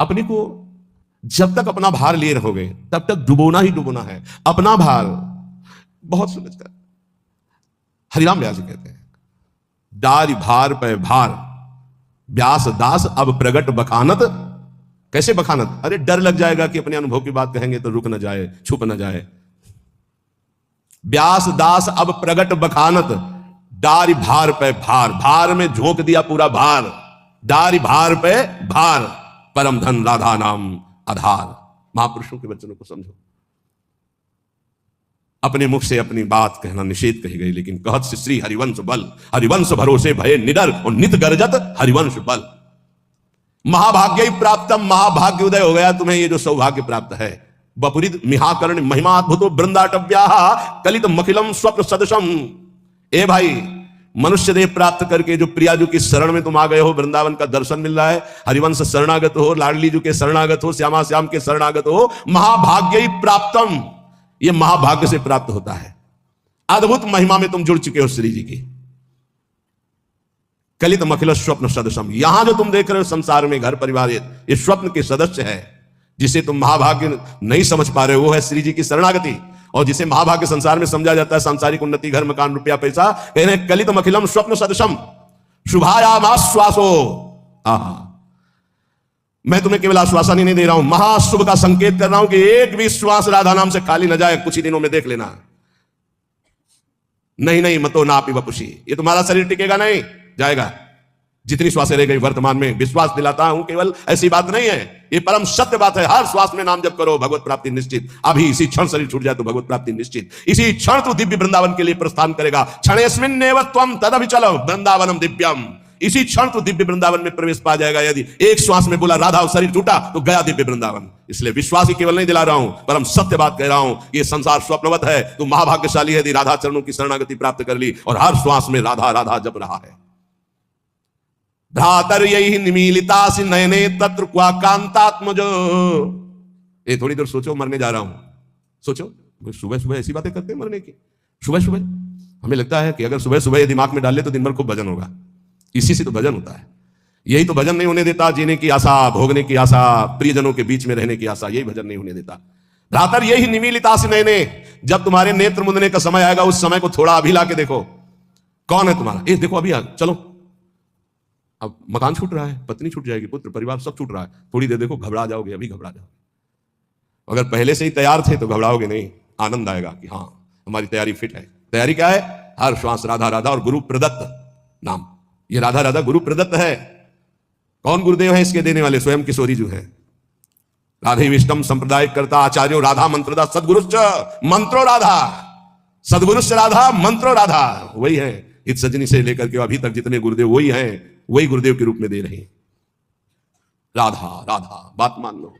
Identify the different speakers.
Speaker 1: अपने को जब तक अपना भार लिए रहोगे तब तक डुबोना ही डुबोना है। अपना भार बहुत समझकर हरिराम व्यास जी कहते हैं, डारी भार पे भार व्यास दास अब प्रगट बखानत। कैसे बखानत? अरे डर लग जाएगा कि अपने अनुभव की बात कहेंगे तो रुक न जाए, छुप न जाए। व्यास दास अब प्रगट बखानत, डारी भार पे भार, भार में झोंक दिया पूरा भार, डारी भार पे भार, परम धन राधा नाम आधार। महापुरुषों के वचनों को समझो। अपने मुख से अपनी बात कहना निषेध कही गई, लेकिन कहत से श्री हरिवंश बल, हरिवंश भरोसे भय निडर और नित गर्जत हरिवंश बल। महाभाग्य प्राप्तम, महाभाग्य उदय हो गया तुम्हें, ये जो सौभाग्य प्राप्त है। बपुरित मिहाकर्ण महिमा अद्भुतो वृंदाटव्या कलित मखिलम स्वप्न सदृशम। ए भाई, मनुष्य देह प्राप्त करके जो प्रियाजू की शरण में तुम आ गए हो, वृंदावन का दर्शन मिल रहा है, हरिवंश शरणागत हो, लाडली जू के शरणागत हो, श्यामा श्याम के शरणागत हो, महाभाग्य प्राप्तम, ये महाभाग्य से प्राप्त होता है। अद्भुत महिमा में तुम जुड़ चुके हो श्री जी की। कलित मखिल स्वप्न सदस्यम, यहां जो तुम देख रहे हो संसार में घर परिवार, ये स्वप्न के सदस्य है। जिसे तुम महाभाग्य नहीं समझ पा रहे हो, वो है श्री जी की शरणागति। और जिसे महाभाग्य संसार में समझा जाता है, सांसारिक उन्नति, घर मकान रुपया पैसा, कह रहे हैं कलित मखिलम स्वप्न सदृशम शुभायामाश्वासो। मैं तुम्हें केवल आश्वासन ही नहीं दे रहा हूं, महाशुभ का संकेत कर रहा हूं कि एक भी श्वास राधा नाम से खाली न जाए। कुछ ही दिनों में देख लेना। नहीं नहीं मतो नापि वपुषी, ये तुम्हारा शरीर टिकेगा नहीं, जाएगा। जितनी श्वासें रह गई वर्तमान में, विश्वास दिलाता हूं केवल ऐसी बात नहीं है, ये परम सत्य बात है। हर श्वास में नाम जप करो, भगवत प्राप्ति निश्चित। अभी इसी क्षण शरीर छूट जाए तो भगवत प्राप्ति निश्चित। इसी क्षण तो दिव्य वृंदावन के लिए प्रस्थान करेगा। क्षणेस्मिन्नेव त्वं तदभिचलो वृंदावनम दिव्यम, इसी क्षण तो दिव्य वृंदावन में प्रवेश पा जाएगा। यदि एक श्वास में बोला राधा और शरीर टूटा तो गया दिव्य वृंदावन। इसलिए विश्वास ही केवल नहीं दिला रहा हूं, परम सत्य बात कह रहा हूं। ये संसार स्वप्नवत है, तू महाभाग्यशाली है यदि राधा चरणों की शरणागति प्राप्त कर ली और हर श्वास में राधा राधा जप रहा है। भ्रातर यही निमीलिता सी नयने तत्र क्वा कांतात्मजो। ये थोड़ी देर सोचो, मरने जा रहा हूं। सोचो, सुबह सुबह ऐसी बातें करते हैं मरने की। सुबह सुबह हमें लगता है कि अगर सुबह सुबह ये दिमाग में डाल ले तो दिन भर खूब भजन होगा। इसी से तो भजन होता है। यही तो भजन नहीं होने देता, जीने की आशा, भोगने की आशा, प्रियजनों के बीच में रहने की आशा, यही भजन नहीं होने देता। भ्रातर यही निमीलिता सी नयने, जब तुम्हारे नेत्र मुंदने का समय आएगा, उस समय को थोड़ा अभी ला के देखो। कौन है तुम्हारा? ये देखो अभी चलो, अब मकान छूट रहा है, पत्नी छूट जाएगी, पुत्र परिवार सब छूट रहा है। थोड़ी देर देखो, घबरा जाओगे, अभी घबरा जाओगे। अगर पहले से ही तैयार थे तो घबराओगे नहीं, आनंद आएगा कि हाँ हमारी तैयारी फिट है। तैयारी क्या है? हर श्वास राधा राधा और गुरु प्रदत्त नाम। ये राधा राधा गुरु प्रदत्त है। कौन गुरुदेव है इसके देने वाले? स्वयं किशोरी जो है। राधे विष्टम संप्रदाय करता आचार्यो राधा मंत्रदा सदगुरुश्च मंत्रो राधा, सदगुरुश्च राधा मंत्रो राधा। वही है इस सजनी से लेकर के अभी तक जितने गुरुदेव वही हैं, वही गुरुदेव के रूप में दे रहे हैं। राधा राधा, बात मान लो।